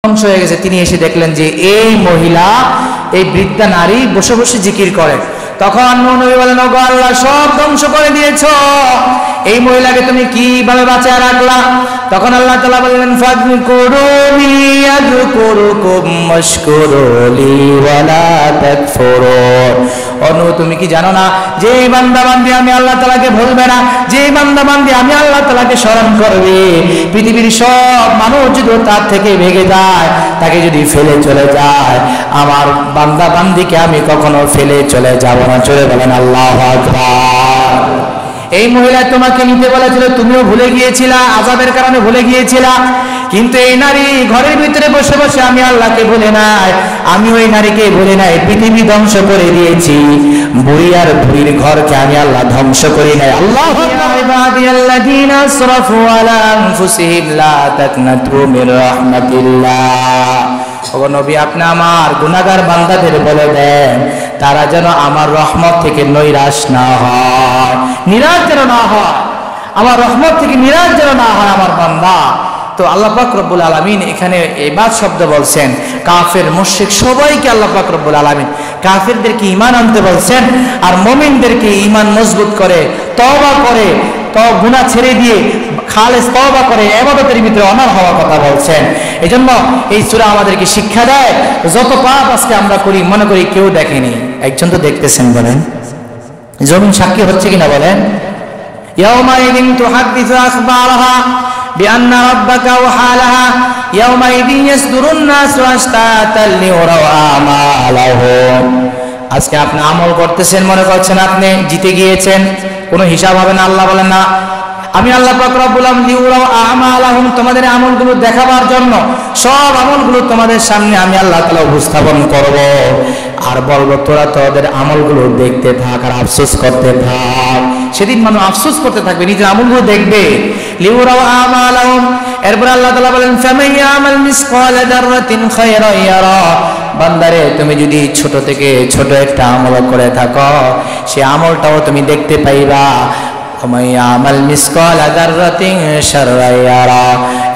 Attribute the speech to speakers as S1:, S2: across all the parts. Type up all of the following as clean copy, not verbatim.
S1: ধ্বংস হয়ে গেছে। তিনি এসে দেখলেন যে এই মহিলা, এই বৃদ্ধা নারী বসে বসে জিকির করে। তখন নূহ নবী বলেন, ওগো আল্লাহ, সব ধ্বংস করে দিয়েছো, এই মহিলাকে তুমি কিভাবে বাঁচায় রাখলা? তখন আল্লাহ তাআলা বললেন, ফাযকুরুনি আযকুরুকুম ওয়াশকুরুলি ওয়ালা তাকফুরুন। অনু, তুমি কি জানো না যে এই বান্দা বান্দি আমি আল্লাহ তাআলাকে ভুলবে না, যে এই বান্দা বান্দি আমি আল্লাহ তাআলাকে স্মরণ করবে, পৃথিবীর সব মানুষ যদি তার থেকে ভেগে যায়, তাকে যদি ফেলে চলে যায়, আমার বান্দা বান্দিকে আমি কখনো ফেলে চলে যাব না। চলে বলেন আল্লাহু আকবার। এই মহিলা তোমাকে নিতে বলেছিল, তুমিও ভুলে গিয়েছিলা, আযাবের কারণে ভুলে গিয়েছিলা, কিন্তু এই নারী ঘরের ভিতরে বসে বসে আমি আল্লাহকে ভুলে নাই, আমি ওই নারীকে ভুলে নাই, পৃথিবী ধ্বংস করে দিয়েছি, বুড়ি আর বুড়ির ঘরকে আমি আল্লাহ ধ্বংস করি নাই। আল্লাহু ইবাদিয়াল্লাযীনা আসরাফু আলা আনফুসিহিম লা তাকনাতু মির রাহমাতিল্লাহ। ও নবী, আপনি আমার গুনাহগার বান্দাদের বলে দেন, তারা যেন আমার রহমত থেকে নৈরাশ না হয়, নিরাশ যেন না হয়, আমার রহমত থেকে নিরাশ যেন না হয় আমার বান্দা। তো আল্লাহ পাক রব্বুল আলামিন এখানে ইবাদ শব্দ বলছেন, কাফের মুশরিক সবাইকে আল্লাহ পাক রব্বুল আলামিন কাফেরদেরকে ঈমান আনতে বলছেন, আর মুমিনদেরকে ঈমান মজবুত করে তওবা করে গুনাহ ছেড়ে দিয়ে খালেস তওবা করে ইবাদতের ভিতরে অনড় হওয়ার কথা বলছেন। এজন্য এই সূরা আমাদেরকে শিক্ষা দেয়, যত পাপ আজকে আমরা করি মনে করি কেউ দেখেনি, একজন তো দেখতেছেন, বলেন জমিন সাক্ষী হচ্ছে কিনা বলেন। ইয়াউমাইদিন তুহাদ্দিসু আখবারাহা বিআন্না রাব্বাকা ওয়াহালাহা ইয়াউমাইদিন ইয়াসদুরুন নাসু আশতাতাল লিউরাউ আমালাহুম। আজকে আপনি আমল করতেছেন, মনে করছেন আপনি জিতে গিয়েছেন, কোনো হিসাব হবে না। আল্লাহ বলেন না, আমি আল্লাহ পাক রব্বুল আলামিন লিউরাউ আমালাহুম, তোমাদের আমলগুলো দেখাবার জন্য সব আমলগুলো তোমাদের সামনে আমি আল্লাহ তাআলা উপস্থাপন করব, আর বলবো তোরা তোদের আমলগুলো দেখতে থাক আর আফসোস করতে থাক। সেদিন মানুষ আফসোস করতে থাকবে, নিজের আমলগুলো দেখবে। লিউরাউ আমালাহুম, এরপর আল্লাহ তাআলা বলেন, ফামাইয়ামাল মিসকালা যাররাতিন খায়রান ইয়ারা। বান্দারে, তুমি যদি ছোট থেকে ছোট একটা আমল করে থাকো, সেই আমলটাও তুমি দেখতে পাইবা।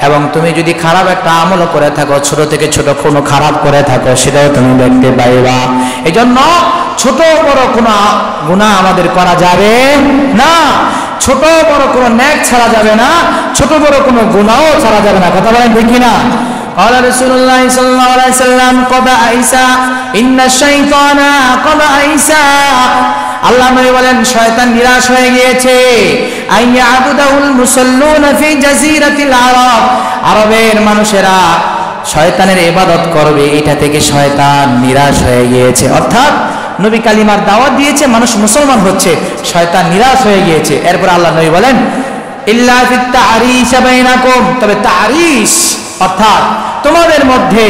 S1: এবং তুমি যদি খারাপ একটা আমল করে থাকো, ছোট থেকে ছোট কোনো খারাপ করে থাকো, সেটাও তুমি দেখতে পাইবা। এই জন্য ছোট বড় কোনো গুনাহ আমাদের করা যাবে না, ছোট বড় কোনো নেক ছাড়া যাবে না, ছোট বড় কোনো গুনাহও ছাড়া যাবে না। কথা বলেন ঠিক কিনা? قال رسول الله صلى الله عليه وسلم قد عيسى إن الشيطان قد عيسى। আল্লাহ নবী বলেন, শয়তান নিরাশ হয়ে গিয়েছে। আইয়াবুদাহুল মুসাল্লুনা ফি জাজিরাতিল আরব, আরবের মানুষেরা শয়তানের ইবাদত করবে, এটা থেকে শয়তান নিরাশ হয়ে গিয়েছে। অর্থাৎ নবী কালিমার দাওয়াত দিয়েছে, মানুষ মুসলমান হচ্ছে, শয়তান নিরাশ হয়ে গিয়েছে। এরপর আল্লাহ নবী বলেন, ইল্লা ফিত তারিশ বাইনাকুম, তবে তারিশ অর্থাৎ তোমাদের মধ্যে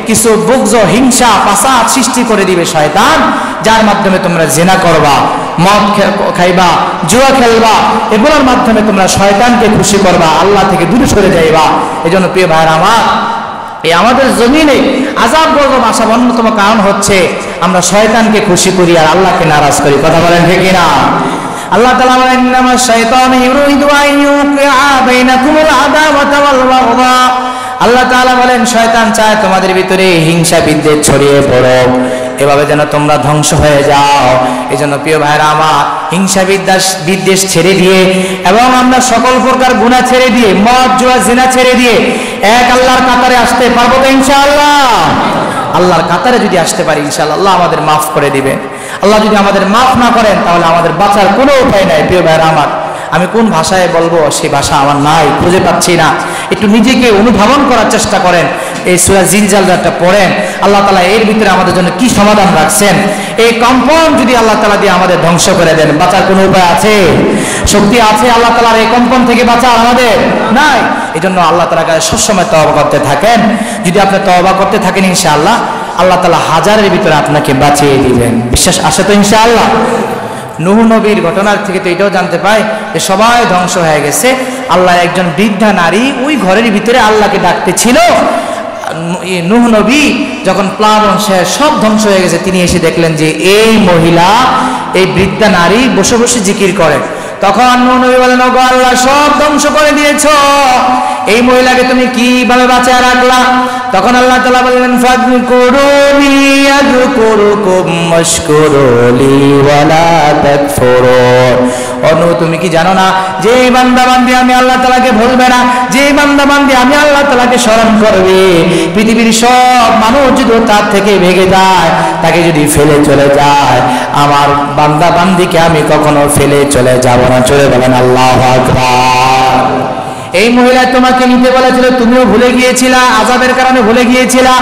S1: কিছু বুগজ, হিংসা, ফাসাদ সৃষ্টি করে দিবে শয়তান, যার মাধ্যমে তোমরা জিনা করবা, মদ খাইবা, জুয়া খেলবা, এগুলোর মাধ্যমে তোমরা শয়তানকে খুশি করবা, আল্লাহ থেকে দূরে সরে যাইবা। এজন্য প্রিয় ভাইরা আমার, এই আমাদের জমিনে আযাব গজব আসার অন্যতম কারণ হচ্ছে আমরা শয়তানকে খুশি করি আর আল্লাহকে নারাজ করি। কথা বলেন ঠিক কিনা? আল্লাহ তাআলা বলেন, ইন্নামাশ শাইতানু ইউরিদু আন ইউকিআ বাইনাকুমুল আদাওয়াতা ওয়াল বাগদা। আল্লাহ তাআলা বলেন, শয়তান চায় তোমাদের ভিতরে হিংসা বিদ্বেষ ছড়িয়ে পড়ুক, এভাবে যেন তোমরা ধ্বংস হয়ে যাও। এই জন্য প্রিয় ভাইরা আমার, হিংসা বিদ্বেষ ছেড়ে দিয়ে এবং আমরা সকল প্রকার গুনাহ ছেড়ে দিয়ে, মদ জুয়া জিনা ছেড়ে দিয়ে এক আল্লাহর কাতারে আসতে পারবো তো ইনশাআল্লাহ? আল্লাহর কাতারে যদি আসতে পারি ইনশাআল্লাহ, আল্লাহ আমাদের মাফ করে দিবে। আল্লাহ যদি আমাদের মাফ না করেন, তাহলে আমাদের বাঁচার কোনো উপায় নাই। প্রিয় ভাইরা আমার, আমি কোন ভাষায় বলবো সেই ভাষা আমার নাই, খুঁজে পাচ্ছি না। একটু নিজেকে অনুধাবন করার চেষ্টা করেন, এই সূরা জিলজালটা পড়েন, আল্লাহ তাআলা এর ভিতরে আমাদের জন্য কি সমাধান রাখছেন। এই কম্পন যদি আল্লাহ তাআলা দিয়ে আমাদের ধ্বংস করে দেন, বাঁচার কোনো উপায় আছে? শক্তি আছে আল্লাহ তাআলার এই কম্পন থেকে বাঁচার? আমাদের নাই। এই জন্য আল্লাহ তাআলার কাছে সবসময় তওবা করতে থাকেন। যদি আপনি তওবা করতে থাকেন, ইনশাআল্লাহ আল্লাহ তাআলা হাজারের ভিতরে আপনাকে বাঁচিয়ে দিবেন। বিশ্বাস আছে তো ইনশাআল্লাহ? নূহ নবীর ঘটনার থেকে তো এটাও জানতে পাই যে সবাই ধ্বংস হয়ে গেছে। আল্লাহ একজন বৃদ্ধা নারী ওই ঘরের ভিতরে আল্লাহকে ডাকতেছিল। নূহ নবী যখন প্লাবন শেষ, সব ধ্বংস হয়ে গেছে, তিনি এসে দেখলেন যে এই মহিলা, এই বৃদ্ধা নারী বসে বসে জিকির করে। তখন নবী বলেন, ওগো আল্লাহ, সব ধ্বংস করে দিয়েছো, এই মহিলাকে তুমি কিভাবে বাঁচিয়ে রাখলা? তখন আল্লাহ তাআলা বললেন, ফাযকুরুনি আযকুরুকুম ওয়াশকুরুলি ওয়ালা তাকফুরুন। অনু, তুমি কি জানো না যে এই বান্দা বান্দি আমি আল্লাহ তাআলাকে ভুলবে না, যে এই বান্দা বান্দি আমি আল্লাহ তাআলাকে স্মরণ করবে, পৃথিবীর সব মানুষ যদি তার থেকে ভেগে যায়, তাকে যদি ফেলে চলে যায়, আমার বান্দা বান্দিকে আমি কখনো ফেলে চলে যাব না। চলে বলেন আল্লাহু আকবার। এই মহিলা তোমাকে নিতে বলেছিল, তুমিও ভুলে গিয়েছিলা, আযাবের কারণে ভুলে গিয়েছিলা,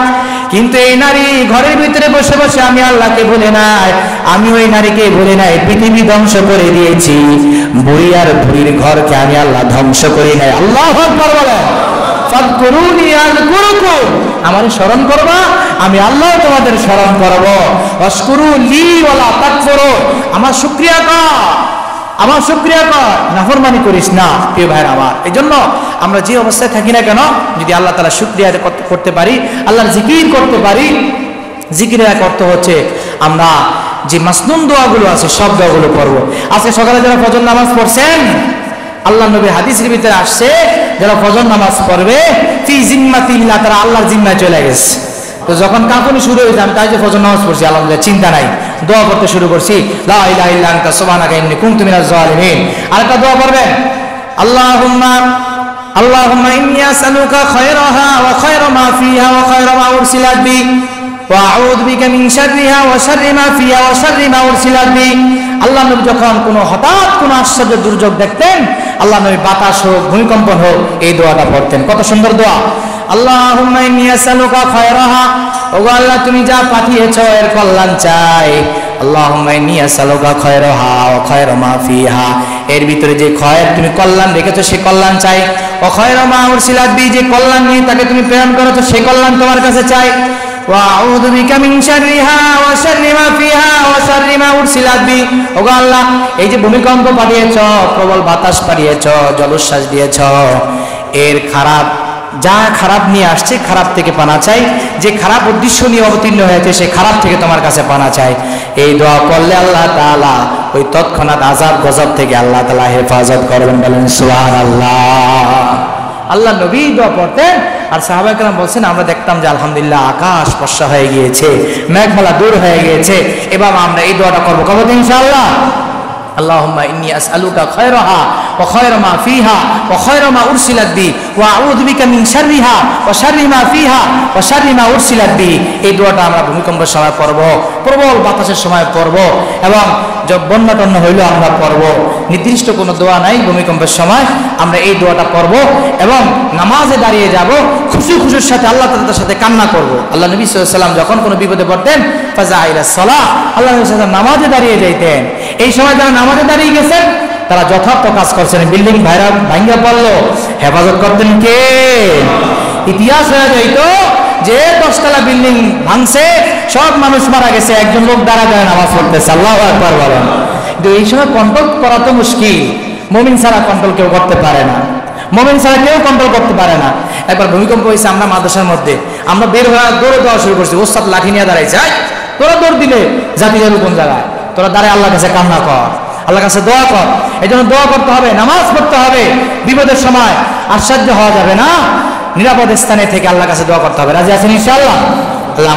S1: কিন্তু এই নারী ঘরের ভিতরে বসে বসে আমি আল্লাহকে ভুলে নাই, আমি ওই নারীকে ভুলে নাই, পৃথিবী ধ্বংস করে দিয়েছি, বুড়ি আর বুড়ির ঘরকে আমি আল্লাহ ধ্বংস করি নাই। আল্লাহু আকবার বলেন। ফাযকুরুনি আযকুরুকুম, আমারে স্মরণ করবা, আমি আল্লাহ তোমাদের স্মরণ করব। ওয়াশকুরু লি ওয়ালা তাকফুরুন, আমার শুকরিয়া কর, আমার শুকরিয়া কর, নাফরমানি করিস না। প্রিয় ভাইরা আমার, এই জন্য আমরা যে অবস্থায় থাকি না কেন, যদি আল্লাহ তাআলা শুকরিয়া করতে পারি, আল্লাহর জিকির করতে পারি, জিকিরের এক অর্থ হচ্ছে আমরা যে মাসনুন দোয়াগুলো আছে সব দোয়াগুলো পড়বো। আজকে সকালে যারা ফজর নামাজ পড়ছেন, আল্লাহ নবীর হাদিসের ভিতরে আসছে, যারা ফজর নামাজ পড়বে ফি জিম্মাতিল্লাহ, তারা আল্লাহর জিম্মায় চলে গেছে। তো যখন কাঁপুনি শুরু হয়েছে, আমি তাই যে ফজর নামাজ পড়ছি, আলহামদুলিল্লাহ, চিন্তা নাই, দোয়া করতে শুরু করছি, লা ইলাহা ইল্লা আনতা সুবহানাকা ইন্নী কুনতু মিনাজ জালিমিন। আরেকটা দোয়া করবেন, আল্লাহুম্মা ইন্নী আসআলুকা খায়রাহা ওয়া খায়রা মা ফিহা ওয়া খায়রা মা উরসিলাত বি ওয়া আউযু বিকা মিন শাররিহা ওয়া শাররি মা ফিহা ওয়া শাররি মা উরসিলাত বি। আল্লাহ নবী যখন কোনো হঠাৎ কোনো আশ্চর্য দুর্যোগ দেখতেন, আল্লাহ নবী বাতাস হোক, ভূমিকম্পন হোক, এই দোয়াটা পড়তেন। কত সুন্দর দোয়া। আল্লাহুম্মা ইন্নী আসআলুকা খায়রাহা, ওগো আল্লাহ, তুমি যা পাঠিয়েছো এর কল্যাণ চাই। আল্লাহুম্মা ইন্নী আসআলুকা খায়রাহা ওয়া খায়রা মা ফিহা, এর ভিতরে যে খয়ের তুমি কল্যাণ রেখেছো সে কল্যাণ চাই। ওয়া খায়রা মা উরসিলাত বি, যে কল্যাণ নিয়ে তাকে তুমি প্রেরণ করেছো সেই কল্যাণ তোমার কাছে চাই। ওয়া আউযু বিকা মিন শাররিহা ওয়া শাররি মা ফিহা ওয়া শাররি মা উরসিলাত বি, ওগো আল্লাহ, এই যে ভূমিকম্প পাঠিয়েছো, প্রবল বাতাস পাঠিয়েছো, জলোচ্ছ্বাস দিয়েছো, এর খারাপ যা খারাপ নিয়ে আসছে খারাপ থেকে পানা চাই, যে খারাপ উদ্দেশ্য নিয়ে অবতীর্ণ হয়েছে সে খারাপ থেকে তোমার কাছে পানা চাই। এই দোয়া করলে আল্লাহ তাআলা ওই তৎক্ষণাৎ আযাব গজব থেকে আল্লাহ তাআলা হেফাজত করবেন। বলেন সুবহানাল্লাহ। আল্লাহ নবী দোয়া পড়তেন, আর সাহাবায়ে কেরাম বলছেন, আমরা দেখতাম যে আলহামদুলিল্লাহ আকাশ ফর্সা হয়ে গিয়েছে, মেঘমালা দূর হয়ে গিয়েছে, এবার আমরা এই দোয়াটা করবো, কবে ইনশাআল্লাহ। আল্লাহুম্মা ইন্নী আসআলুকা খায়রাহা ওয়া খায়রা মা ফিহা ওয়া খায়রা মা উরসিলাত বি ওয়া আউযু বিকা মিন শাররিহা ওয়া শাররি মা ফিহা ওয়া শাররি মা উরসিলাত বি। এই দোয়াটা আমরা ভূমিকম্পের সময় পড়ব, প্রবল বাতাসের সময় পড়ব, এবং বন্যা টন্যা হইলেও আমরা পড়ব। নির্দিষ্ট কোনো দোয়া নাই, ভূমিকম্পের সময় আমরা এই দোয়াটা পড়ব এবং নামাজে দাঁড়িয়ে যাব, খুশি খুশির সাথে আল্লাহ তাআলার সাথে কান্না করব। আল্লাহ নবী সাল্লাল্লাহু আলাইহি ওয়াসাল্লাম যখন কোনো বিপদে পড়তেন, ফাজা ইলা সালাহ, আল্লাহ নবী সাল্লাল্লাহু আলাইহি ওয়াসাল্লাম নামাজে দাঁড়িয়ে যাইতেন। এই সময় যারা নামাজে দাঁড়িয়ে গেছেন তারা যথার্থ কাজ করছেন। বিল্ডিং ভাঙ্গা পড়লো, হেফাজত করতেন কে? ইতিহাস হয়ে যাইতো যে 10 তলা বিল্ডিং ভাঙছে, সব মানুষ মারা গেছে, একজন লোক দাঁড়া দাঁড়া নামাজ পড়তেছে। আল্লাহু আকবার বলেন। কিন্তু এই সময় কন্ট্রোল করা তো মুশকিল, মুমিন ছাড়া কন্ট্রোল কেউ করতে পারে না, মুমিন ছাড়া কেউ কন্ট্রোল করতে পারে না। একবার ভূমিকম্প হয়েছে, আমরা মাদ্রাসার মধ্যে, আমরা বের হয়ে দৌড়ে দেওয়া শুরু করছি, ওস্তাদ লাঠি নিয়ে দাঁড়াইছে, তোরা দৌড় দিলে জাতি যাবে কোন জায়গায়, তোরা দাঁড়ায় আল্লাহর কাছে কান্না কর, আল্লাহর কাছে দোয়া কর। এই জন্য দোয়া করতে হবে, নামাজ পড়তে হবে, বিপদের সময় আশ্চর্য হওয়া যাবে না, নিরাপদ স্থানে থেকে আল্লাহর কাছে দোয়া করতে হবে। রাজি আছেন ইনশাআল্লাহ? আল্লাহ